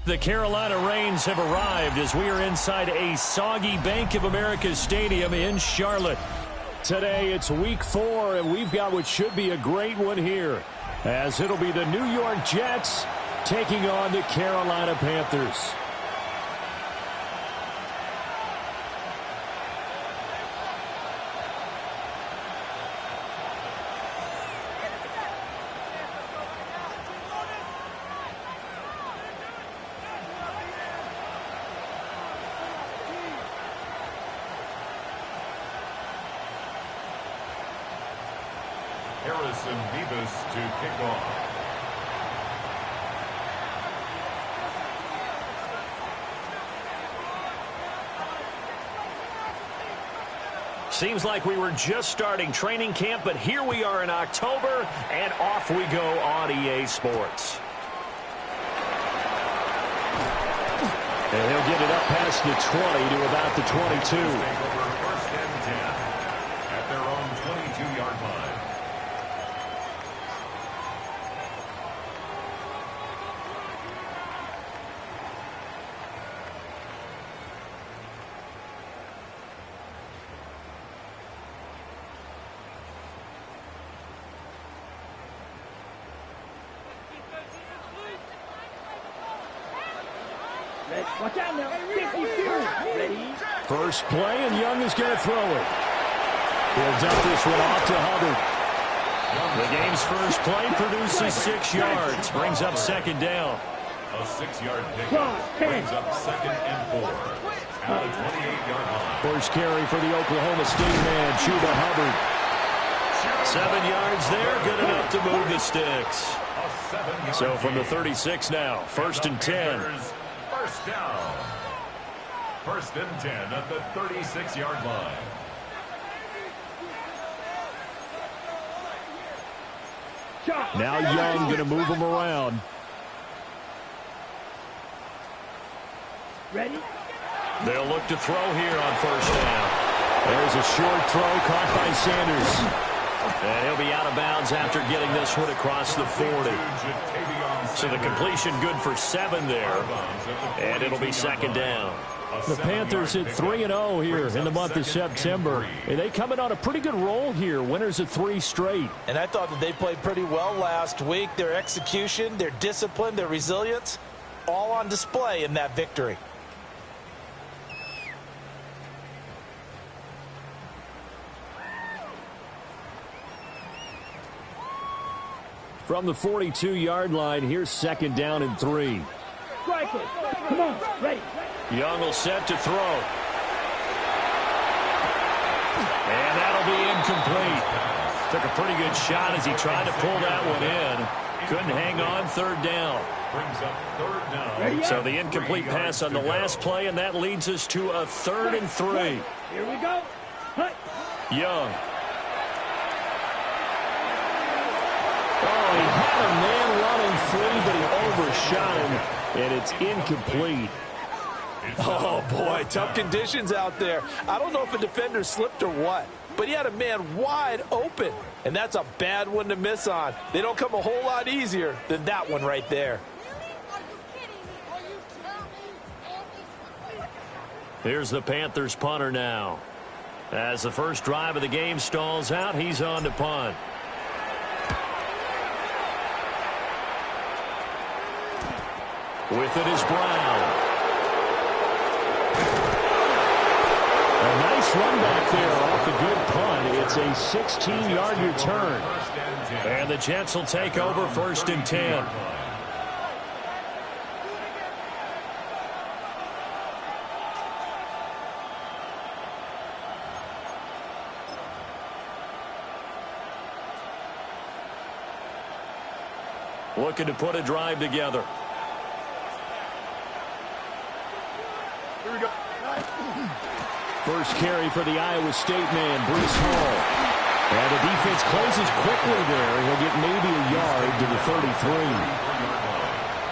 The Carolina Rains have arrived as we are inside a soggy Bank of America Stadium in Charlotte. Today it's week 4, and we've got what should be a great one here, as it'll be the New York Jets taking on the Carolina Panthers. To kick off. Seems like we were just starting training camp, but here we are in October, and off we go on EA Sports. And he'll get it up past the 20 to about the 22. First and 10 at their own 22-yard line. Watch out now. 52. Ready? First play, and Young is going to throw it. He'll dump this one off to Hubbard. The game's first play produces 6 yards. Brings up second down. A 6-yard pickup brings up second and 4 at the 28-yard line. First carry for the Oklahoma State man, Chuba Hubbard. 7 yards there, good enough to move the sticks. So from the 36 now, first and 10. First down. First and 10 at the 36-yard line. Now Young going to move him around. Ready? They'll look to throw here on first down. There's a short throw caught by Sanders. And he'll be out of bounds after getting this one across the 40. So the completion good for 7 there. And it'll be second down. The Panthers at 3-0 here in the month of September. And they come in on a pretty good roll here. Winners of 3 straight. And I thought that they played pretty well last week. Their execution, their discipline, their resilience, all on display in that victory. From the 42-yard line, here's second down and 3. Strike it. Come on. Ready. Young will set to throw. And that'll be incomplete. Took a pretty good shot as he tried to pull that one in. Couldn't hang on, third down. Brings up third down. So the incomplete pass on the last play, and that leads us to a 3rd and 3. Here we go. Hut. Young. Oh, he had a man running free, but he overshot him, and it's incomplete. Oh, boy, tough conditions out there. I don't know if a defender slipped or what, but he had a man wide open, and that's a bad one to miss on. They don't come a whole lot easier than that one right there. Here's the Panthers punter now. As the first drive of the game stalls out, he's on to punt. With it is Brown. Nice run back there off the good punt. It's a 16-yard return. And the Jets will take over 1st and 10. Looking to put a drive together. Here we go. First carry for the Iowa State man, Bruce Hall. And the defense closes quickly there. He'll get maybe a yard to the 33.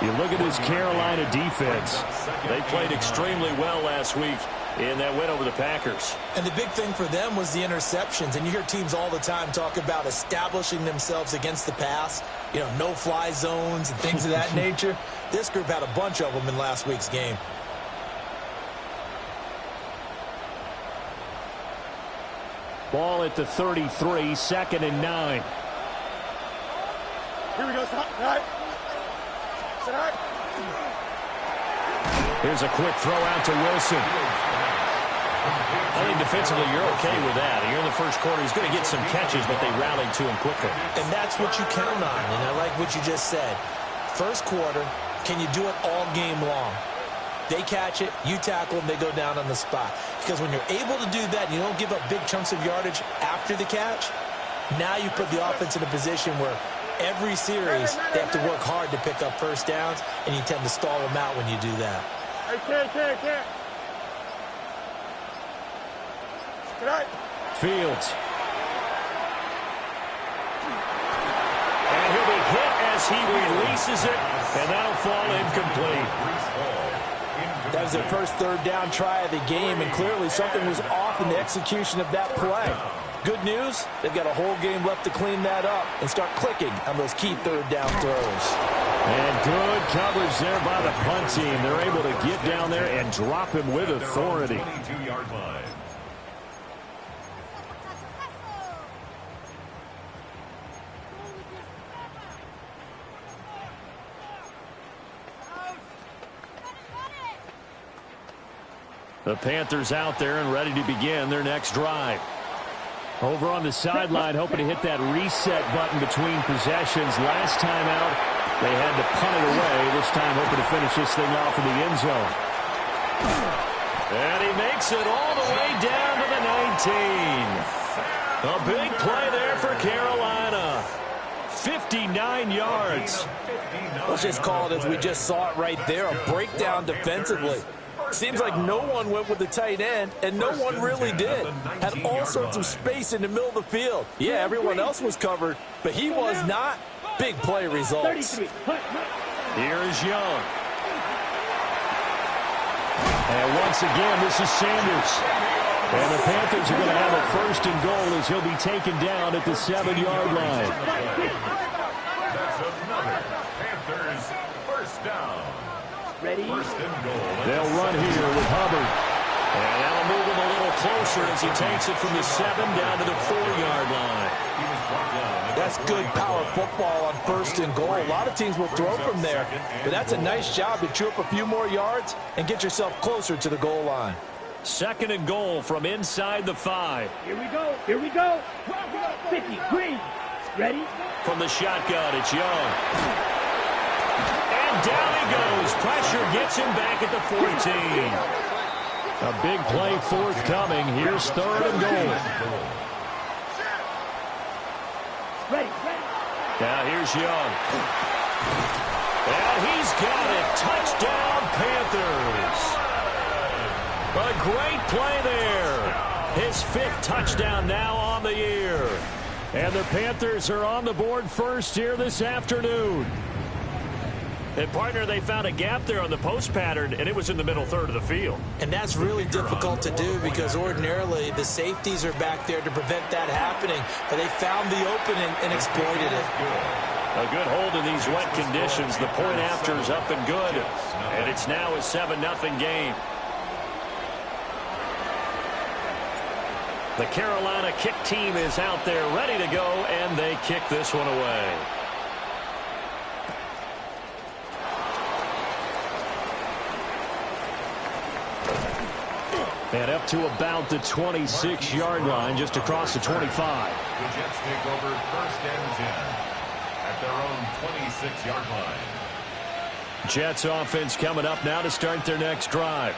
You look at this Carolina defense. They played extremely well last week in that win over the Packers. And the big thing for them was the interceptions. And you hear teams all the time talk about establishing themselves against the pass. You know, no-fly zones and things of that nature. This group had a bunch of them in last week's game. Ball at the 33, 2nd and 9. Here we go. Stop. Here's a quick throw out to Wilson. I think defensively you're okay with that. Here in the first quarter, he's going to get some catches, but they rallied to him quickly. And that's what you count on, and I like what you just said. First quarter, can you do it all game long? They catch it, you tackle them, they go down on the spot. Because when you're able to do that, you don't give up big chunks of yardage after the catch, now you put the offense in a position where every series they have to work hard to pick up first downs, and you tend to stall them out when you do that. Fields. And he'll be hit as he releases it, and that'll fall incomplete. That was their first 3rd down try of the game, and clearly something was off in the execution of that play. Good news, they've got a whole game left to clean that up and start clicking on those key 3rd down throws. And good coverage there by the punt team. They're able to get down there and drop him with authority. 22-yard line. The Panthers out there and ready to begin their next drive. Over on the sideline, hoping to hit that reset button between possessions. Last time out, they had to punt it away. This time, hoping to finish this thing off in the end zone. And he makes it all the way down to the 19. A big play there for Carolina. 59 yards. Let's just call it as we just saw it right there, a breakdown defensively. Seems like no one went with the tight end, and no one really did. Had all sorts of space in the middle of the field. Yeah, everyone else was covered, but he was not. Big play results. Here is Young. And once again, this is Sanders. And the Panthers are going to have a 1st and goal as he'll be taken down at the 7-yard line. That's another Panthers first down. Ready? They'll run here with Hubbard. And that'll move him a little closer as he takes it from the 7 down to the 4-yard line. That's good power football on 1st and goal. A lot of teams will throw from there, but that's a nice job to chew up a few more yards and get yourself closer to the goal line. 2nd and goal from inside the 5. Here we go. Here we go. 50, green. Ready? From the shotgun, it's Young. And down he goes. Pressure gets him back at the 14. A big play forthcoming. Here's 3rd and goal. Ready. Now here's Young. And he's got it. Touchdown, Panthers. A great play there. His 5th touchdown now on the year. And the Panthers are on the board first here this afternoon. And, partner, they found a gap there on the post pattern, and it was in the middle 3rd of the field. And that's really difficult to do because ordinarily the safeties are back there to prevent that happening. But they found the opening and exploited it. A good hold in these wet conditions. The point after is up and good. And it's now a 7-0 game. The Carolina kick team is out there ready to go, and they kick this one away. And up to about the 26-yard line, just across the 25. The Jets take over 1st and 10 at their own 26-yard line. Jets offense coming up now to start their next drive.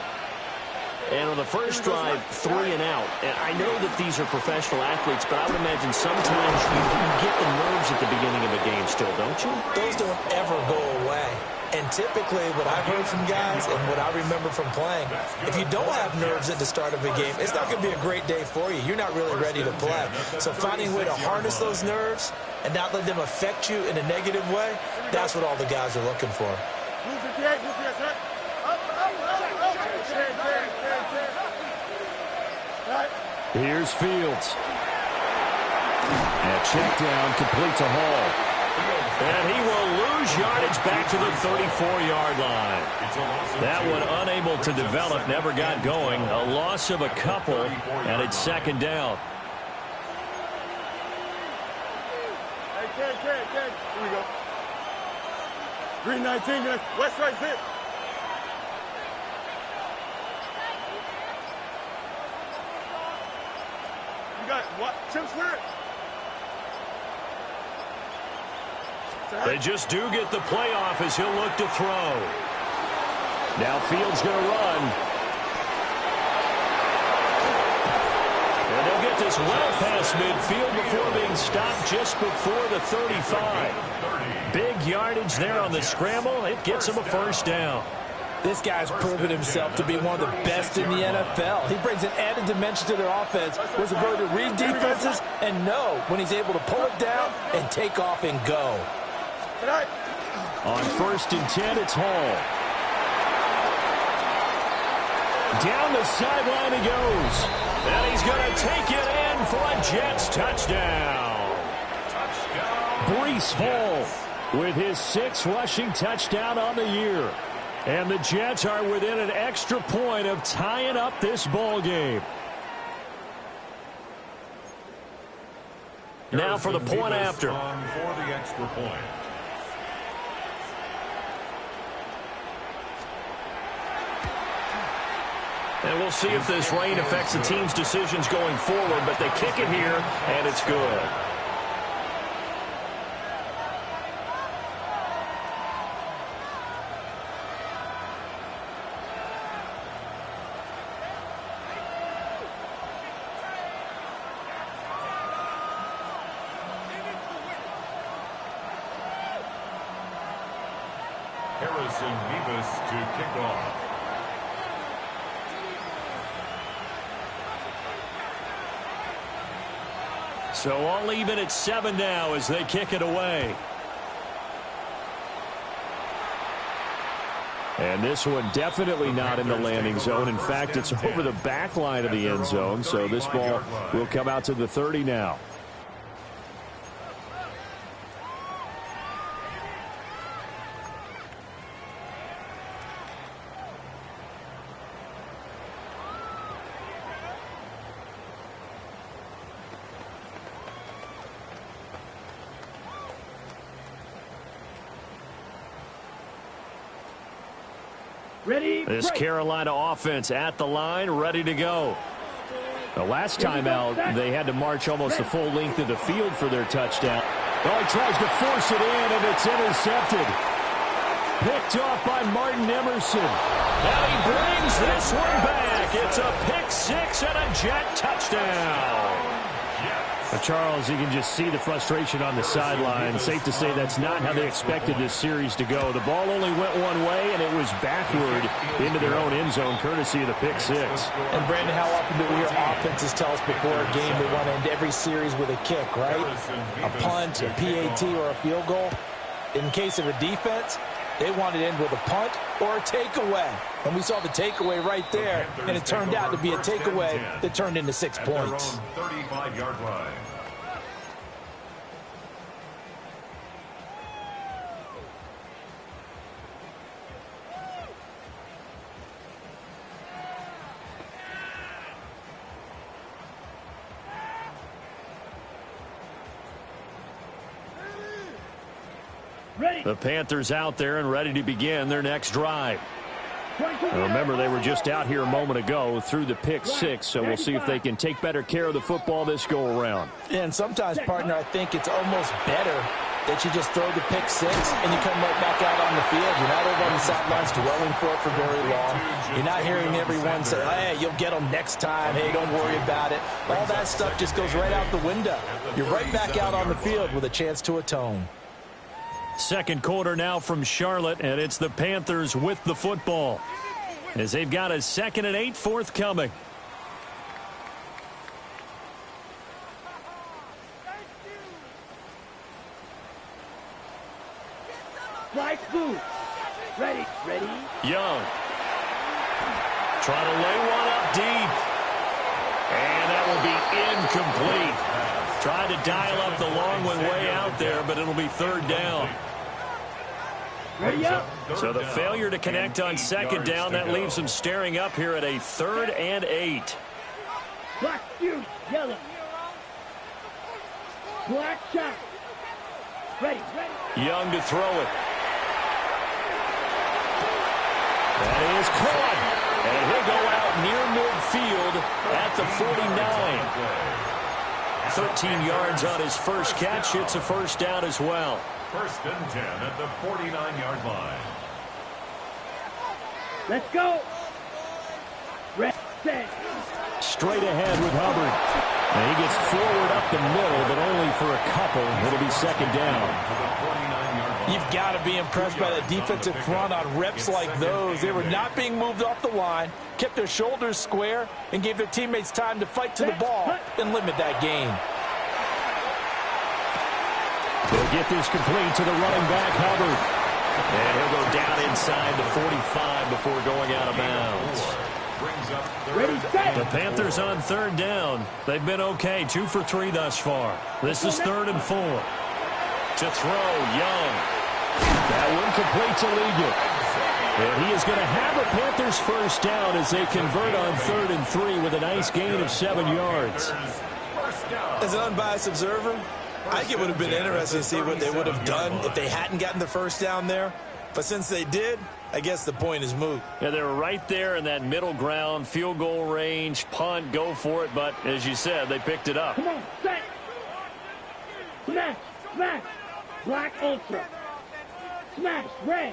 And on the first drive, 3 and out. And I know that these are professional athletes, but I would imagine sometimes you get the nerves at the beginning of a game still, don't you? Those don't ever go away. And typically what I've heard from guys and what I remember from playing, if you don't have nerves at the start of a game, it's not going to be a great day for you. You're not really ready to play. So finding a way to harness those nerves and not let them affect you in a negative way, that's what all the guys are looking for. Here's Fields. And check down, complete to Hall. And he will lose yardage back to the 34-yard line. That one unable to develop, never got going. A loss of a couple, and it's 2nd down. Here we go. Green 19, West right sit. You got what? Chip Spirit? They just do get the playoff as he'll look to throw. Now Fields going to run. And they'll get this well past midfield before being stopped just before the 35. Big yardage there on the scramble. It gets him a 1st down. This guy's proven himself to be one of the best in the NFL. He brings an added dimension to their offense with the ability to read defenses and know when he's able to pull it down and take off and go. On 1st and 10, it's Hall. Down the sideline he goes. And he's going to take it in for a Jets touchdown. Breece Hall with his 6th rushing touchdown on the year. And the Jets are within an extra point of tying up this ball game. Now for the point after. For the extra point. And we'll see if this rain affects the team's decisions going forward, but they kick it here, and it's good. Harrison Beavis to kick off. So all even at 7 now as they kick it away. And this one definitely not in the landing zone. In fact, it's over the back line of the end zone. So this ball will come out to the 30 now. This Carolina offense at the line, ready to go. The last time out, they had to march almost the full length of the field for their touchdown. Oh, he tries to force it in, and it's intercepted. Picked off by Martin Emerson. Now he brings this one back. It's a pick 6 and a Jet touchdown. Charles, you can just see the frustration on the sideline. Safe to say that's not how they expected this series to go. The ball only went one way, and it was backward into their own end zone, courtesy of the pick 6. And, Brandon, how often do we hear offenses tell us before a game they want to end every series with a kick, right? A punt, a PAT, or a field goal. In case of a defense, they wanted to end with a punt or a takeaway. And we saw the takeaway right there, and it turned out to be a takeaway that turned into 6 points. 35-yard line. The Panthers out there and ready to begin their next drive. Remember, they were just out here a moment ago through the pick six, so we'll see if they can take better care of the football this go-around. And sometimes, partner, I think it's almost better that you just throw the pick six and you come right back out on the field. You're not over on the sidelines dwelling for it for very long. You're not hearing everyone say, hey, you'll get them next time. Hey, don't worry about it. All that stuff just goes right out the window. You're right back out on the field with a chance to atone. Second quarter now from Charlotte, and it's the Panthers with the football, as they've got a 2nd and 8 forthcoming. Right boot. Ready. Young. Trying to lay one up deep. And that will be incomplete. Tried to dial up the long one way out there, but it'll be 3rd down. Ready up. So the failure to connect on 2nd down, that leaves them staring up here at a 3rd and 8. Black shoe. Yellow. Black shot. Ready. Young to throw it. That is caught. And he'll go out near midfield at the 49. 13 yards on his first catch. It's a 1st down as well. 1st and 10 at the 49-yard line. Let's go. Set. Straight ahead with Hubbard. And he gets forward up the middle, but only for a couple. It'll be 2nd down. You've got to be impressed by the defensive front on reps like those. They were not being moved off the line, kept their shoulders square, and gave their teammates time to fight to the ball and limit that gain. They'll get this complete to the running back, Hubbard. And he'll go down inside the 45 before going out of bounds. The Panthers on 3rd down. They've been okay, 2 for 3 thus far. This is 3rd and 4. To throw, Young. That one completes a Ligon. And he is going to have a Panthers 1st down as they convert on 3rd and 3 with a nice gain of 7 yards. As an unbiased observer, I think it would have been interesting to see what they would have done if they hadn't gotten the 1st down there. But since they did, I guess the point is moot. Yeah, they were right there in that middle ground, field goal range, punt, go for it. But as you said, they picked it up. Come on, set. Smash. Black ultra. Smash, red.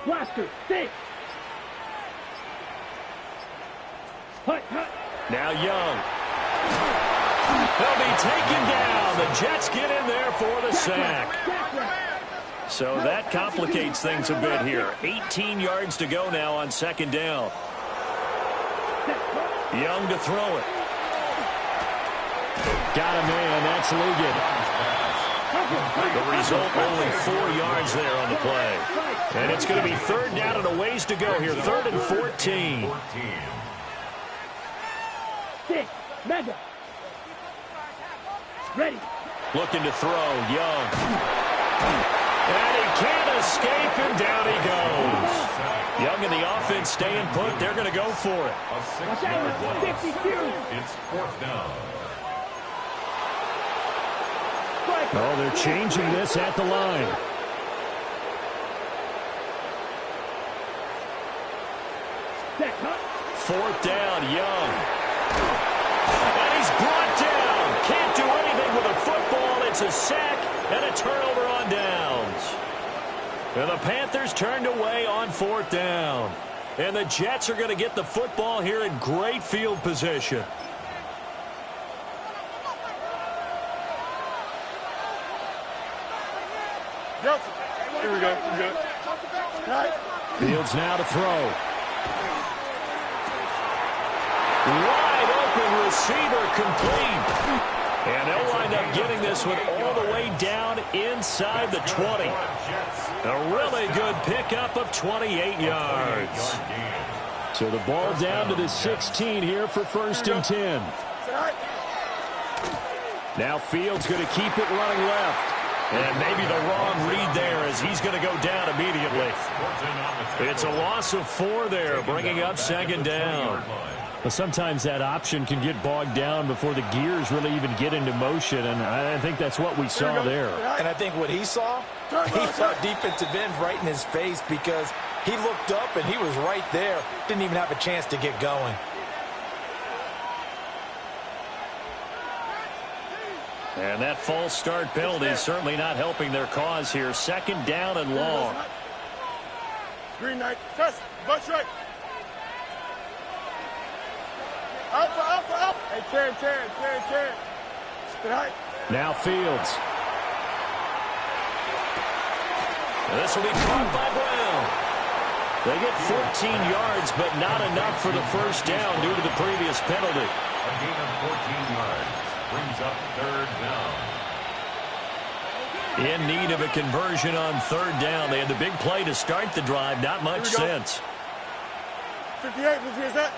Blaster, 6. Hut. Now Young. They'll be taken down. The Jets get in there for the sack. So that complicates things a bit here. 18 yards to go now on 2nd down. Young to throw it. Got a man. That's Ligon. The result, only 4 yards there on the play. And it's going to be 3rd down and a ways to go here. 3rd and 14. 6. Mega. Ready. Looking to throw. Young. And he can't escape, and down he goes. Young and the offense staying put. They're going to go for it. Watch out, 52. It's 4th down. Oh, they're changing this at the line. Set, hut. 4th down, Young. And he's brought down. Can't do anything with a football. It's a sack and a turnover on downs. And the Panthers turned away on 4th down. And the Jets are going to get the football here in great field position. Here we go. We're good. Fields now to throw. Wide open receiver complete. And they'll wind up getting this one all the way down inside the 20. A really good pickup of 28 yards. So the ball down to the 16 here for 1st and 10. Now Fields going to keep it running left. And maybe the wrong read there as he's going to go down immediately. It's a loss of 4 there, bringing up 2nd down. Well, sometimes that option can get bogged down before the gears really even get into motion, and I think that's what we saw there. And I think what he saw defensive end right in his face, because He looked up, and he was right there. Didn't even have a chance to get going. And that false start penalty is certainly not helping their cause here. Second down and long. Green knight, trust, butt right. Up. Hey, Terry. Spin high. Now Fields. This will be caught by Brown. They get 14 yards, but not enough for the first down due to the previous penalty. A gain of 14 yards brings up third down. In need of a conversion on third down. They had the big play to start the drive. Not much sense. 58, let's hear that.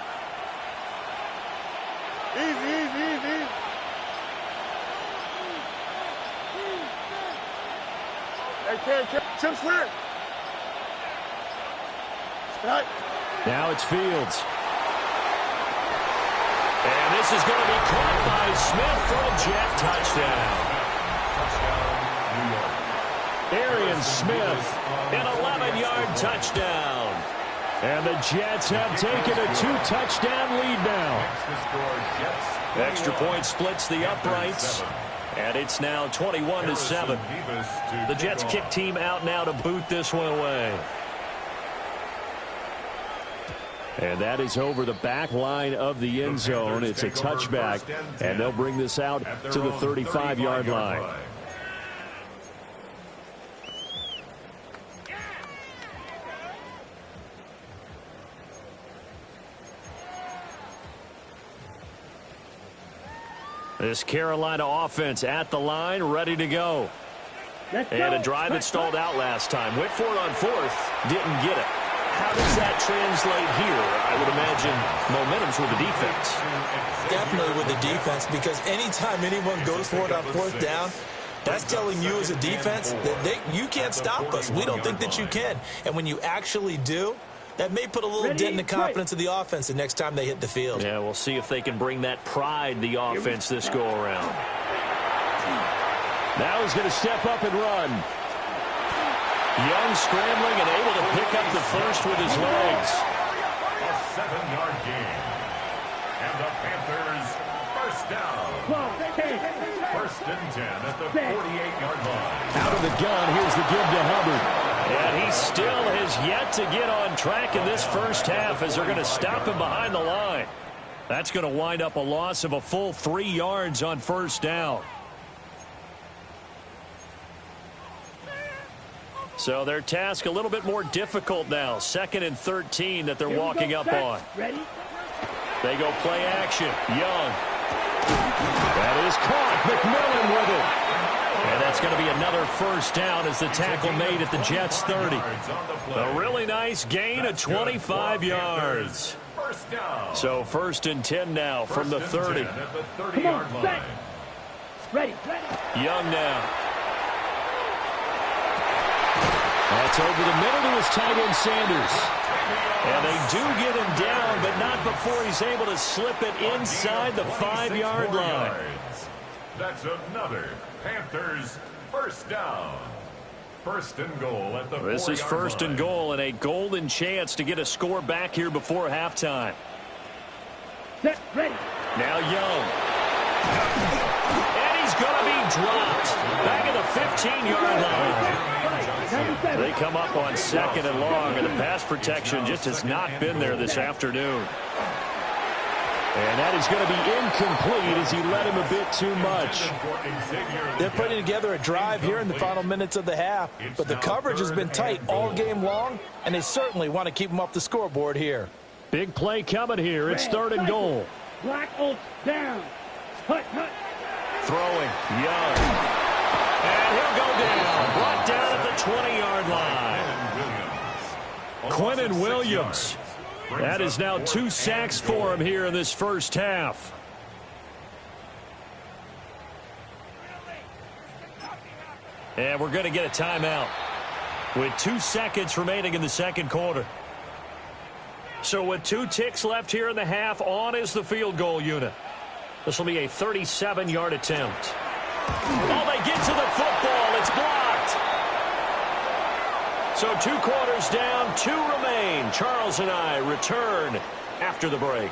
Easy. Hey, Terry. Chip clear. Right. Now it's Fields. And this is going to be caught by Smith for a Jet touchdown. Arian Smith, an 11-yard touchdown. And the Jets have taken a 2-touchdown lead now. Extra point splits the uprights. And it's now 21-7. The Jets kick team out now to boot this one away. And that is over the back line of the end zone. It's a touchback, and they'll bring this out to the 35-yard line. This Carolina offense at the line, ready to go. And a drive that stalled out last time. Went for it on fourth, didn't get it. How does that translate here? I would imagine momentum's with the defense. Definitely with the defense, because anytime anyone goes for it on fourth down, that's telling you as a defense that you can't stop us. We don't think that you can. And when you actually do, that may put a little dent in the confidence of the offense the next time they hit the field. Yeah, we'll see if they can bring that pride, the offense, this go-around. Now he's going to step up and run. Young scrambling and able to pick up the first with his legs. A 7-yard gain. And the Panthers first down. First and 10 at the 48-yard line. Out of the gun, here's the give to Hubbard. And he still has yet to get on track in this first half as they're going to stop him behind the line. That's going to wind up a loss of a full 3 yards on first down. So their task a little bit more difficult now. 2nd and 13 that they're walking up on. They go play action. Young. That is caught. McMillan with it. And that's going to be another first down as the tackle made at the Jets 30. A really nice gain of 25 yards. So 1st and 10 now from the 30. Come on, set. Ready. Young now. That's over the middle to his tight end, Sanders. And they do get him down, but not before he's able to slip it inside the 5-yard line. That's another Panthers first down. First and goal at the 4-yard line. This is first and goal and a golden chance to get a score back here before halftime. Set, ready. Now Young. And he's going to be dropped. Back at the 15-yard line. They come up on 2nd and long, and the pass protection just has not been there this afternoon. And that is going to be incomplete as he let him a bit too much. They're putting together a drive here in the final minutes of the half, but the coverage has been tight all game long, and they certainly want to keep them off the scoreboard here. Big play coming here. It's 3rd and goal. Black Oaks down. Hut. Throwing. Young. And he'll go down. Brought down at the 20-yard line. Quentin Williams. That is now 2 sacks for him here in this first half. And we're going to get a timeout with 2 seconds remaining in the second quarter. So with 2 ticks left here in the half, on is the field goal unit. This will be a 37-yard attempt. Oh, they get to the football. It's blocked. So 2 quarters down, 2 remain. Charles and I return after the break.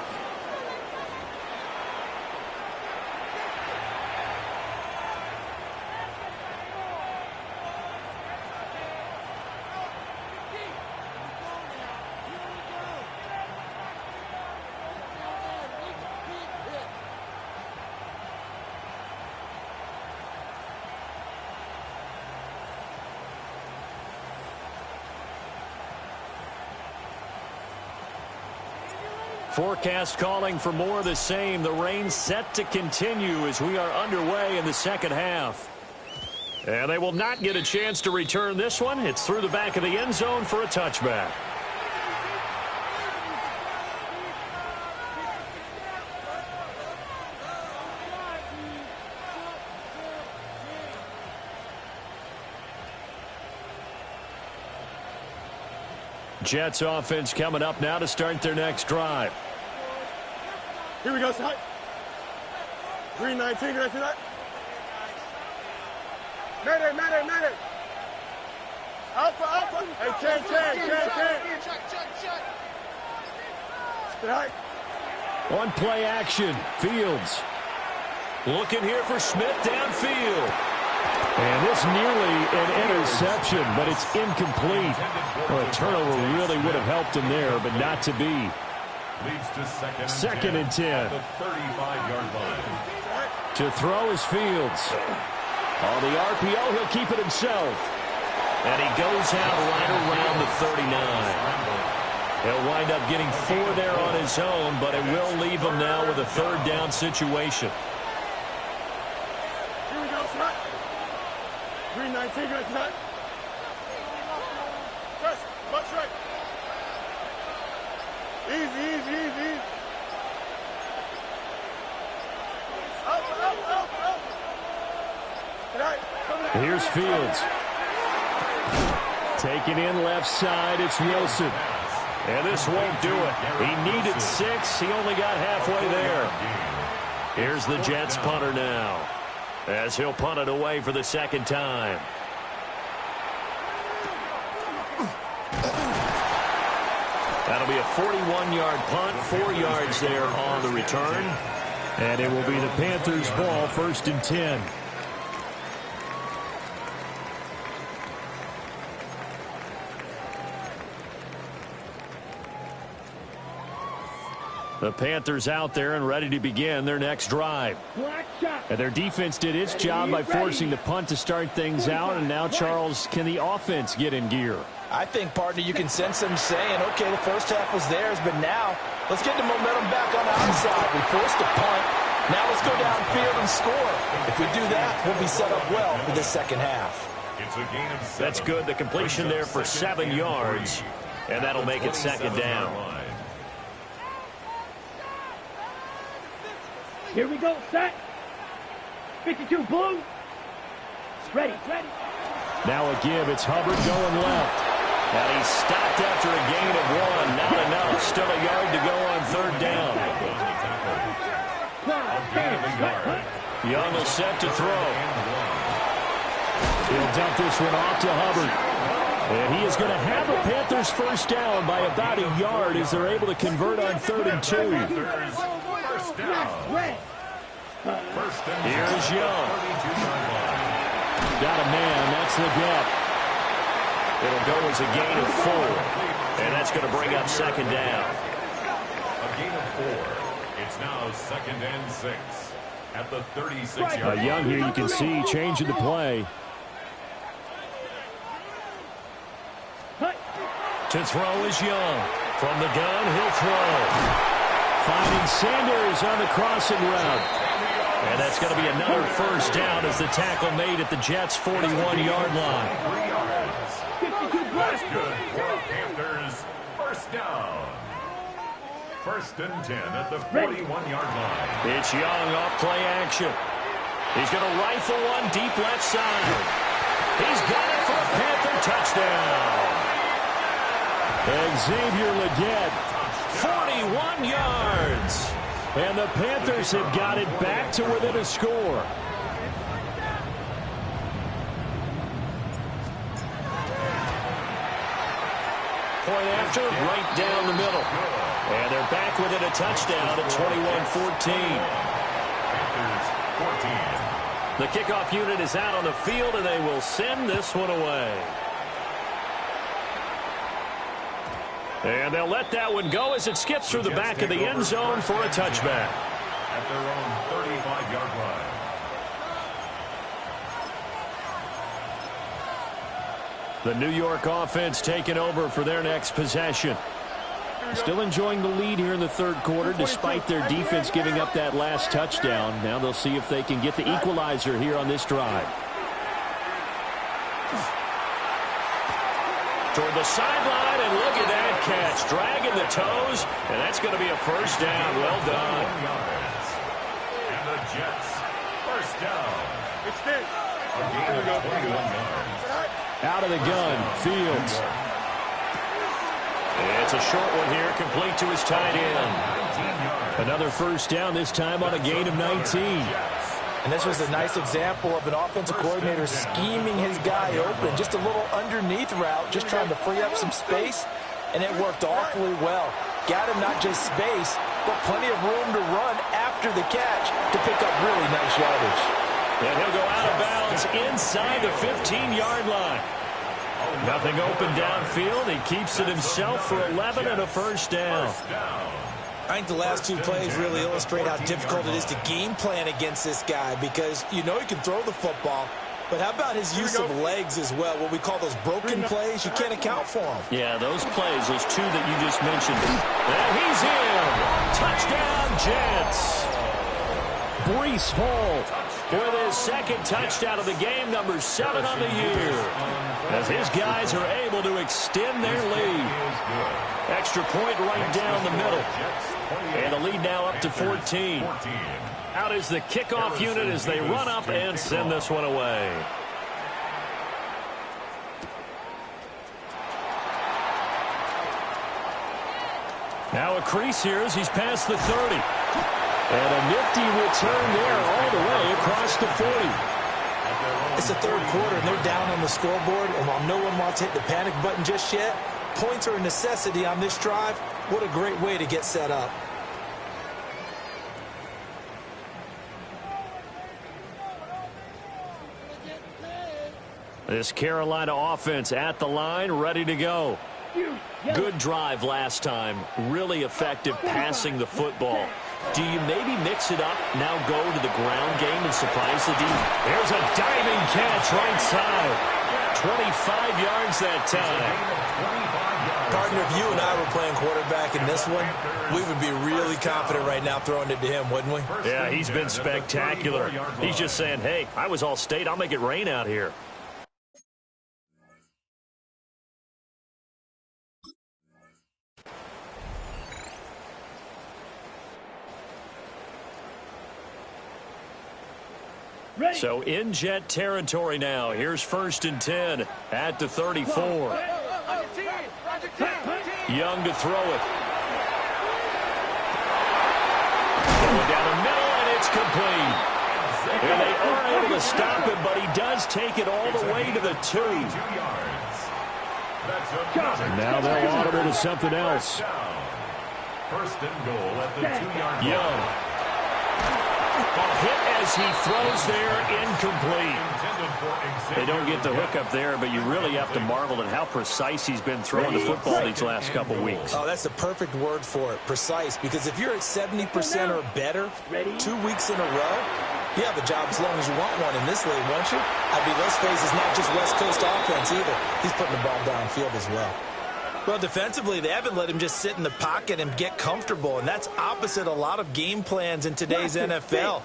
Forecast calling for more of the same. The rain set to continue as we are underway in the second half. And they will not get a chance to return this one. It's through the back of the end zone for a touchback. Jets offense coming up now to start their next drive. Here we go, side. 3-19, can I see that? Mayday. Alpha. Hey, Chen. Check. On play action, Fields. Looking here for Smith downfield. And this nearly an interception, but it's incomplete. Well, a turnover really would have helped him there, but not to be. Leads to second and 10. At the 35-yard line. To throw is Fields. On the RPO, he'll keep it himself. And he goes out right around the 39. He'll wind up getting 4 there on his own, but it will leave him now with a 3rd down situation. 3-19, can I see that? Press, much right. Easy. Out. Here's Fields. Taken in left side, it's Wilson. And this won't do it. He needed 6. He only got halfway there. Here's the Jets punter now, as he'll punt it away for the 2nd time. That'll be a 41-yard punt, 4 yards there on the return. And it will be the Panthers' ball, 1st and 10. The Panthers out there and ready to begin their next drive. And their defense did its job by forcing the punt to start things out. And now, Charles, can the offense get in gear? I think, partner, you can sense them saying, okay, the first half was theirs, but now let's get the momentum back on our side. We forced a punt. Now let's go downfield and score. If we do that, we'll be set up well for the second half. It's a gain of 7. That's good. The completion there for 7 yards. And that'll make it second down. Here we go, set. 52 blue. Ready. Now a give. It's Hubbard going left. And he's stopped after a gain of 1. Not enough. Still a yard to go on 3rd down. Young is set to throw. He'll dump this one off to Hubbard. And he is going to have a Panthers 1st down by about a yard as they're able to convert on 3rd and 2. First down. Here's Young. Got a man. That's Leggett. It'll go as a gain of 4. And that's going to bring up 2nd down. A gain of 4. It's now 2nd and 6 at the 36-yard line. Young here, you can see, changing the play. To throw is Young. From the gun, he'll throw. Finding Sanders on the crossing route. And that's going to be another 1st down as the tackle made at the Jets' 41-yard line. 3 yards. That's good for Panthers. 1st down. 1st and 10 at the 41-yard line. It's Young off play action. He's going to rifle one deep left side. He's got it for a Panther touchdown. Xavier Leggett, 41 yards. And the Panthers have got it back to within a score. point after, right down the middle. And they're back within a touchdown at 21-14. The kickoff unit is out on the field, and they will send this one away. And they'll let that one go as it skips through the back of the end zone for a touchback. At their own 35-yard line. The New York offense taking over for their next possession. Still enjoying the lead here in the third quarter despite their defense giving up that last touchdown. Now they'll see if they can get the equalizer here on this drive. Toward the sideline, and look at that catch. Dragging the toes, and that's going to be a first down. Well done. And the Jets, first down. A gain of 21 yards. Out of the gun, Fields. It's a short one here, complete to his tight end. Another first down, this time on a gain of 19. And this was a nice example of an offensive coordinator scheming his guy open. Just a little underneath route, just trying to free up some space, and it worked awfully well. Got him not just space, but plenty of room to run after the catch to pick up really nice yardage. And he'll go out of bounds inside the 15-yard line. Nothing open downfield. He keeps it himself for 11 and a first down. I think the last two plays really illustrate how difficult it is to game plan against this guy because you know he can throw the football, but how about his use of legs as well, what we call those broken plays? You can't account for them. Yeah, those plays, those two that you just mentioned. And he's in. Touchdown, Jets. Breece Hall with his second touchdown of the game, number 7 on the year, as his guys are able to extend their lead. Extra point right down the middle. And the lead now up to 14. Out is the kickoff unit as they run up and send this one away. Now a crease here as he's past the 30. And a nifty return there all the way across the 40. It's the third quarter, and they're down on the scoreboard. And while no one wants to hit the panic button just yet, points are a necessity on this drive. What a great way to get set up. This Carolina offense at the line, ready to go. Good drive last time. Really effective passing the football. Do you maybe mix it up, now go to the ground game and surprise the defense? There's a diving catch right side. 25 yards that time. Partner, if you and I were playing quarterback in this one, we would be really confident right now throwing it to him, wouldn't we? Yeah, he's been spectacular. He's just saying, hey, I was all state. I'll make it rain out here. So in Jet territory now. Here's 1st and 10 at the 34. Young to throw it. Going down the middle, and it's complete. And they are able to stop him, but he does take it all the way to the 2. Now they'll audible to something else. 1st and goal at the 2-yard line. Young. Hit as he throws there, incomplete. They don't get the hook up there, but you really have to marvel at how precise he's been throwing the football these last couple weeks. Oh, that's the perfect word for it, precise. Because if you're at 70% or better 2 weeks in a row, you have a job as long as you want one in this league, won't you? I mean, let's face it, it's not just West Coast offense either. He's putting the ball downfield as well. Well, defensively, they haven't let him just sit in the pocket and get comfortable, and that's opposite a lot of game plans in today's NFL.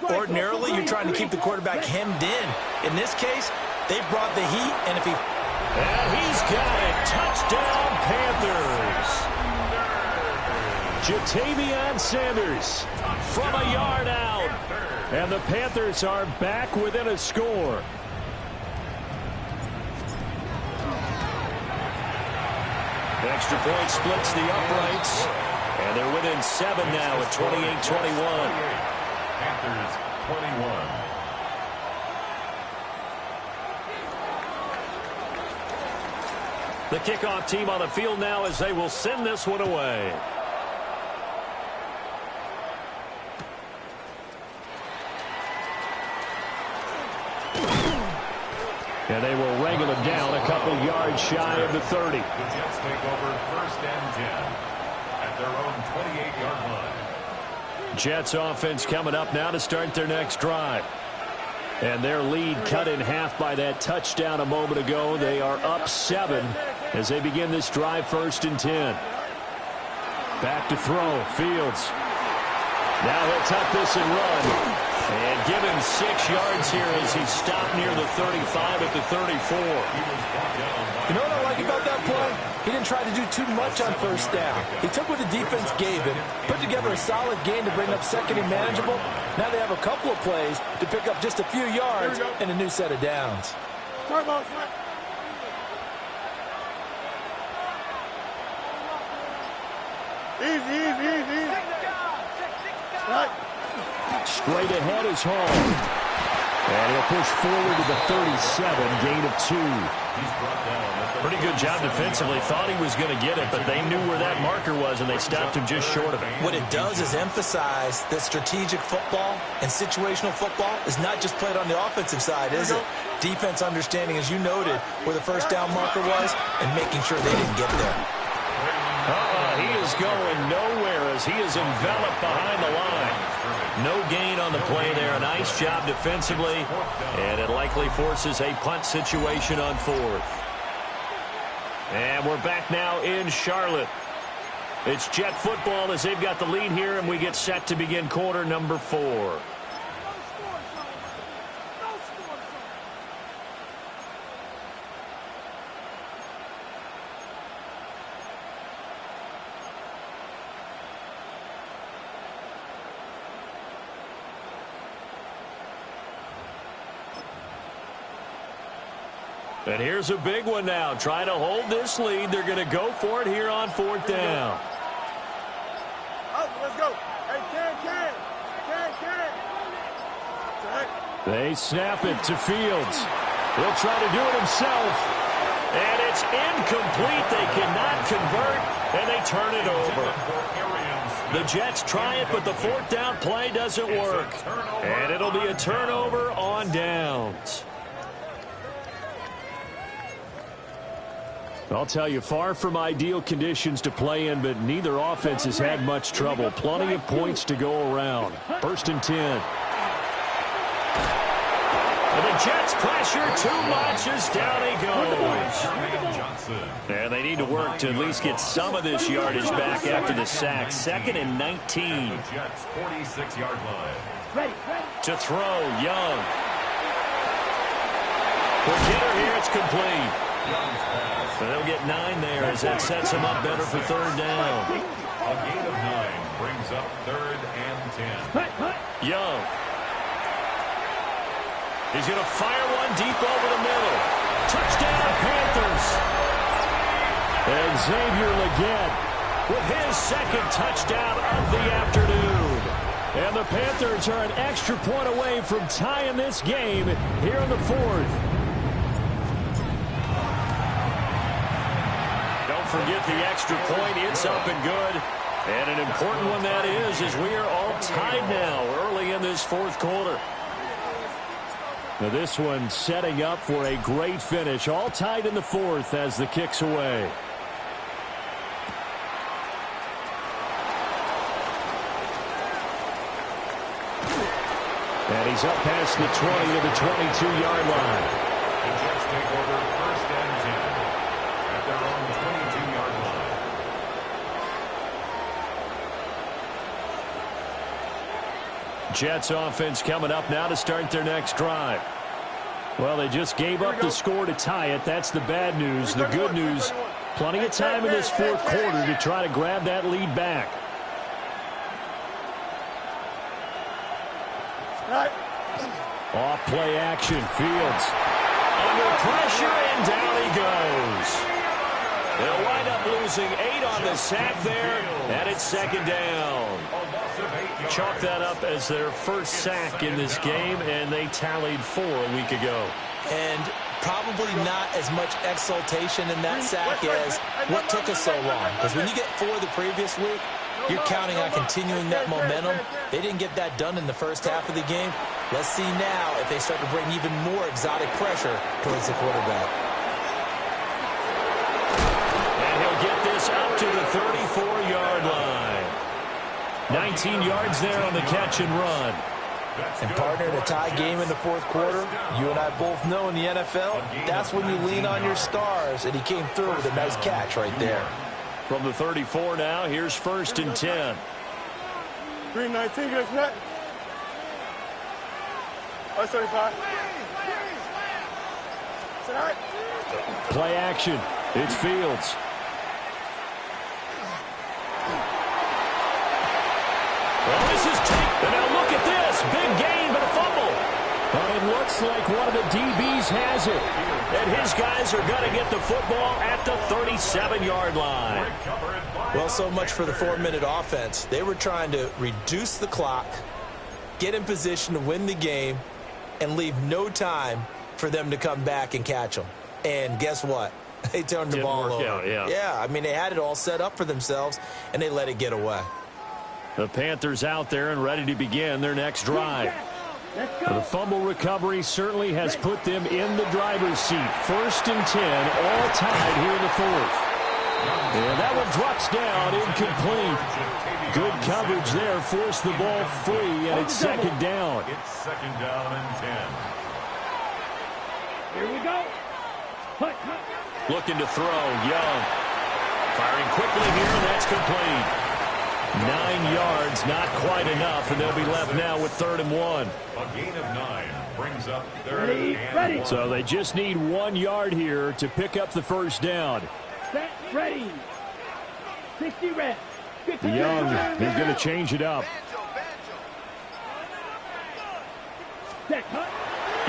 Ordinarily, you're trying to keep the quarterback hemmed in. In this case, they brought the heat, and if he... And he's got it. Touchdown, Panthers. Ja'Tavion Sanders from a yard out. And the Panthers are back within a score. Extra point splits the uprights. And they're within 7 now at 28-21. Panthers 21. The kickoff team on the field now as they will send this one away. And they will wrangle him down a couple yards shy of the 30. The Jets take over 1st and 10 at their own 28-yard line. Jets offense coming up now to start their next drive. And their lead cut in half by that touchdown a moment ago. They are up 7 as they begin this drive 1st and 10. Back to throw. Fields. Now he'll tuck this and run. And give him 6 yards here as he stopped near the 35 at the 34. You know what I like about that play? He didn't try to do too much on 1st down. He took what the defense gave him, put together a solid game to bring up 2nd and manageable. Now they have a couple of plays to pick up just a few yards and a new set of downs. Easy. Right. Straight ahead is home. And he'll push forward to the 37, gain of 2. Pretty good job defensively. Thought he was going to get it, but they knew where that marker was, and they stopped him just short of it. What it does is emphasize that strategic football and situational football is not just played on the offensive side, is it? Defense understanding, as you noted, where the 1st down marker was and making sure they didn't get there. He is going nowhere as he is enveloped behind the line. No gain on the play there. Nice job defensively, and it likely forces a punt situation on 4th. And we're back now in Charlotte. It's Jet football as they've got the lead here, and we get set to begin quarter number 4. And here's a big one now. Trying to hold this lead. They're going to go for it here on 4th down. Let's go. Hey, can. They snap it to Fields. He'll try to do it himself. And it's incomplete. They cannot convert, and they turn it over. The Jets try it, but the 4th down play doesn't work. And it'll be a turnover on downs. I'll tell you, far from ideal conditions to play in, but neither offense has had much trouble. Plenty of points to go around. 1st and 10. And the Jets pressure too much as down he goes. And they need to work to at least get some of this yardage back after the sack. 2nd and 19. Jets 46-yard line. To throw, Young. For Kidder here, it's complete. So they'll get 9 there as that sets them up better for 3rd down. A gain of 9 brings up 3rd and 10. Young. He's going to fire one deep over the middle. Touchdown, Panthers. And Xavier Legette with his 2nd touchdown of the afternoon. And the Panthers are an extra point away from tying this game here in the 4th. Forget the extra point. It's up and good. And an important one that is, as we are all tied now early in this 4th quarter. Now this one setting up for a great finish. All tied in the 4th as the kick's away. And he's up past the 20 to the 22-yard line. The Jets take over 1st and 10 at their own 22-yard line. Jets offense coming up now to start their next drive. Well, they just gave up the score to tie it. That's the bad news. The good news, plenty of time in this 4th quarter to try to grab that lead back. Off play action. Fields under pressure, and down he goes. They'll wind up losing 8 on the sack there, and it's 2nd down. Chalk that up as their first sack in this game, and they tallied 4 a week ago. And probably not as much exultation in that sack as what took us so long. Because when you get 4 the previous week, you're counting on continuing that momentum. They didn't get that done in the first half of the game. Let's see now if they start to bring even more exotic pressure towards the quarterback. And he'll get this up to the 34-yard line. 19 yards there on the catch and run. And partner, in a tie game in the fourth quarter, you and I both know in the NFL, that's when you lean on your stars, and he came through with a nice catch right there. From the 34 now, here's 1st and 10. 319, get us net. 175. Play action. It's Fields. Well, this is taken. And now look at this. Big gain, but a fumble. But it looks like one of the DBs has it. And his guys are going to get the football at the 37-yard line. Well, so much for the 4-minute offense. They were trying to reduce the clock, get in position to win the game, and leave no time for them to come back and catch them. And guess what? They turned the ball over. Yeah, I mean, they had it all set up for themselves, and they let it get away. The Panthers out there and ready to begin their next drive. The fumble recovery certainly has put them in the driver's seat. 1st and 10, all tied here in the 4th. And that one drops down, incomplete. Good coverage there, forced the ball free, and it's 2nd down. It's 2nd down and 10. Here we go. Looking to throw, Young. Firing quickly here, and that's complete. 9 yards, not quite enough, and they'll be left now with 3rd and 1. A gain of 9 brings up 3rd and 1. So they just need 1 yard here to pick up the 1st down. Set, ready. 60 reps. Young is going to change it up. Set, cut.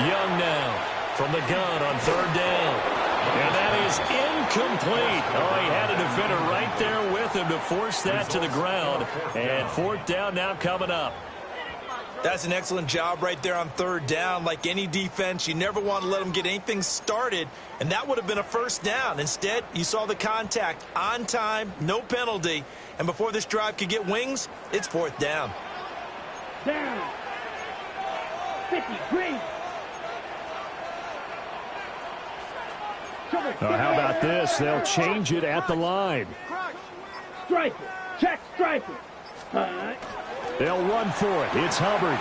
Young now from the gun on 3rd down. And that is incomplete. Oh, he had a defender right there with him to force that to the ground. And 4th down now coming up. That's an excellent job right there on 3rd down. Like any defense, you never want to let them get anything started, and that would have been a 1st down. Instead, you saw the contact on time, no penalty, and before this drive could get wings, it's 4th down. Down. 50, green. How about this? They'll change it at the line. Striker. Check striker. They'll run for it. It's Hubbard.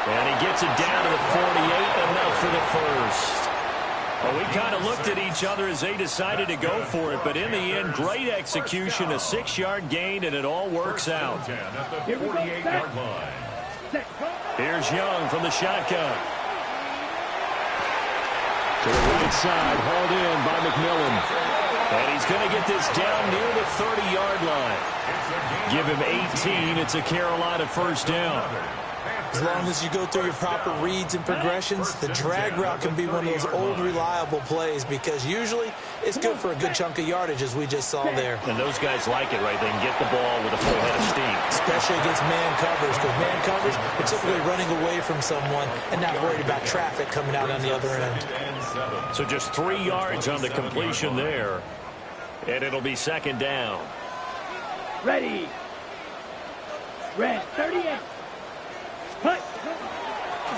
And he gets it down to the 48, enough for the 1st. Well, we kind of looked at each other as they decided to go for it, but in the end, great execution, a 6-yard gain, and it all works out. Here's Young from the shotgun. To the right side, hauled in by McMillan. And he's going to get this down near the 30-yard line. Give him 18. It's a Carolina 1st down. As long as you go through your proper reads and progressions, the drag route can be one of those old reliable plays because usually it's good for a good chunk of yardage, as we just saw there. And those guys like it, right? They can get the ball with a full head of steam. Especially against man coverage, because man coverage, they're typically running away from someone and not worried about traffic coming out on the other end. So just 3 yards on the completion there. And it'll be 2nd down. Ready. Red, 38. Cut.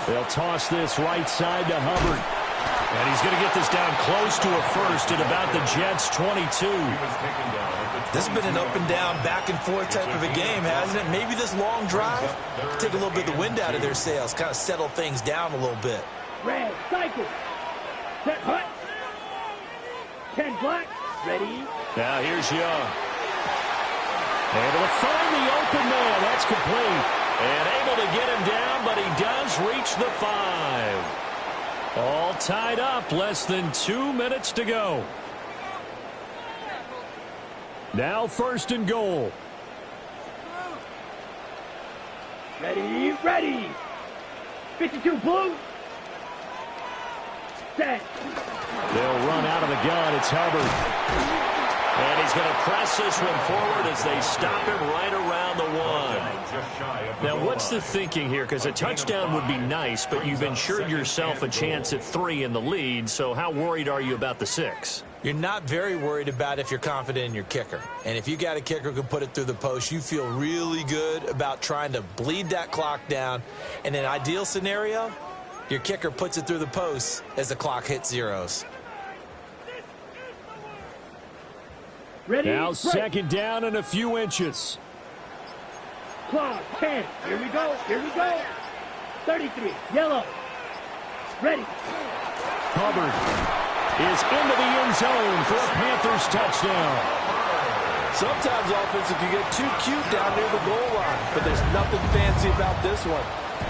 They'll toss this right side to Hubbard. And he's going to get this down close to a 1st at about the Jets' 22. This has been an up and down, back and forth type of a game, hasn't it? Maybe this long drive take a little bit of the wind out of their sails, kind of settle things down a little bit. Red, cycle. Set, hut. 10 black. Ready. Now here's Young. Able to find the open man. That's complete. And able to get him down, but he does reach the 5. All tied up. Less than 2 minutes to go. Now 1st and goal. Ready, ready. 52 blue. Set. They'll run out of the gun. It's Hubbard. And he's going to press this one forward as they stop him right around the 1. Now, what's the thinking here? Because a touchdown would be nice, but you've ensured yourself a chance at 3 in the lead, so how worried are you about the 6? You're not very worried about if you're confident in your kicker. And if you got a kicker who can put it through the post, you feel really good about trying to bleed that clock down. In an ideal scenario, your kicker puts it through the post as the clock hits zeros. Ready? Now break. second down and a few inches. Clock, 10. Here we go. Here we go. 33. Yellow. Ready. Hubbard is into the end zone for a Panthers touchdown. Sometimes offenses can get too cute down near the goal line, but there's nothing fancy about this one.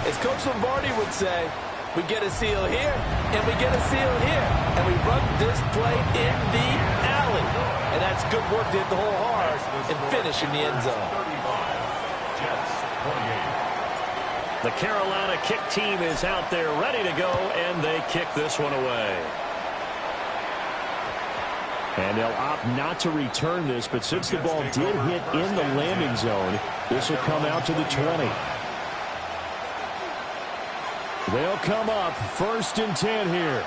As Coach Lombardi would say, we get a seal here, and we get a seal here, and we run this play in the alley. And that's good work to hit the hole hard and finish in the end zone. The Carolina kick team is out there ready to go, and they kick this one away. And they'll opt not to return this, but since the ball did hit in the landing zone, this will come out to the 20. They'll come up 1st and 10 here.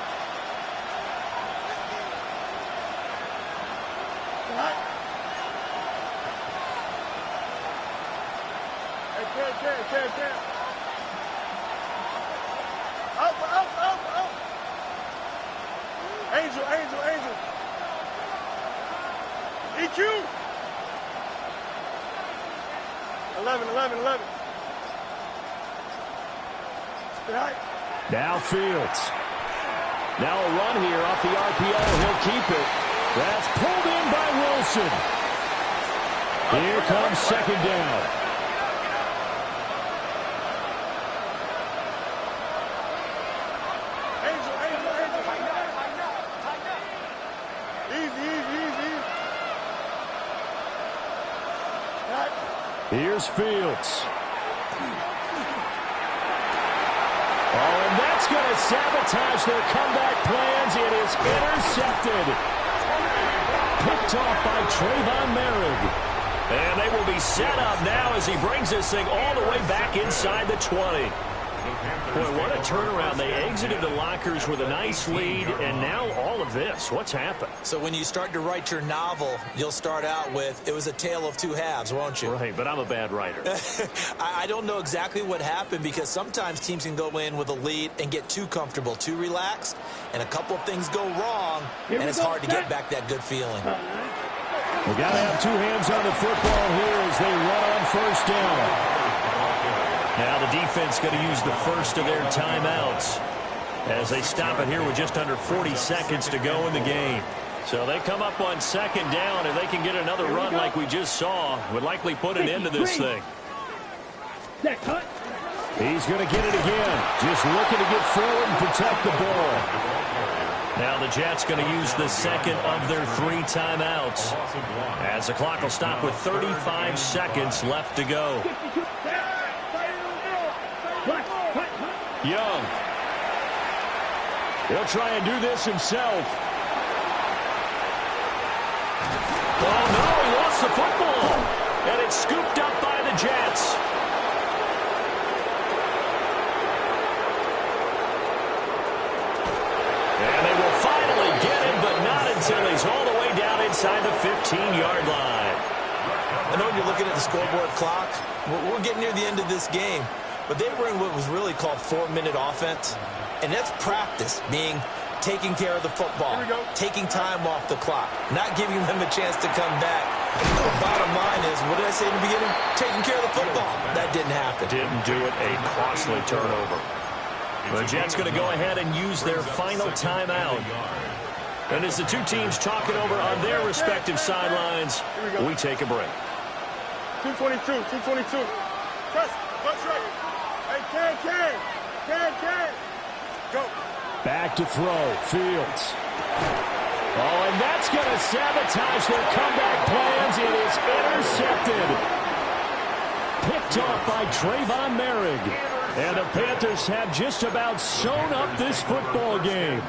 Angel. EQ. 11. Now Fields. Now a run here off the RPO. He'll keep it. That's pulled in by Wilson. Here comes second down. Here's Fields. Oh, and that's going to sabotage their comeback plans. It is intercepted. Picked off by Trayvon Merrick. And they will be set up now as he brings this thing all the way back inside the 20. Boy, what a turnaround. They exited the lockers with a nice lead, and now all of this. What's happened? So when you start to write your novel, you'll start out with, it was a tale of two halves, won't you? Right, but I'm a bad writer. I don't know exactly what happened because sometimes teams can go in with a lead and get too comfortable, too relaxed, and a couple of things go wrong, and it's hard to get back that good feeling. We got to have two hands on the football here as they run on 1st down. Now the defense going to use the first of their timeouts as they stop it here with just under 40 seconds to go in the game. So they come up on 2nd down, and they can get another run like we just saw. Would likely put an end to this thing. He's going to get it again. Just looking to get forward and protect the ball. Now the Jets going to use the second of their 3 timeouts as the clock will stop with 35 seconds left to go. Young. He'll try and do this himself. Oh, no, he lost the football. And it's scooped up by the Jets. And they will finally get him, but not until he's all the way down inside the 15-yard line. I know when you're looking at the scoreboard clock, we're getting near the end of this game. But they were in what was really called 4-minute offense. And that's practice, being taking care of the football, taking time off the clock, not giving them a chance to come back. The bottom line is, what did I say in the beginning? Taking care of the football. That didn't happen. Didn't do it. A costly turnover. The Jets going to go ahead and use their final timeout. And as the two teams talk it over on their respective sidelines, we take a break. 222. Press right. Hey, can. Go. Back to throw. Fields. Oh, and that's going to sabotage their comeback plans. It is intercepted. Picked off by Trayvon Merrick. And the Panthers have just about sewn up this football game.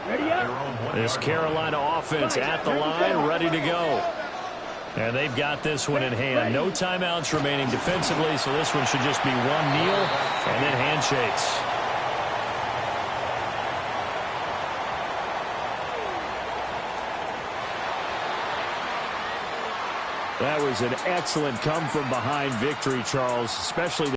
Ready up. This Carolina offense at the line, ready to go. And they've got this one in hand. No timeouts remaining defensively, so this one should just be one kneel and then handshakes. That was an excellent come-from-behind victory, Charles, especially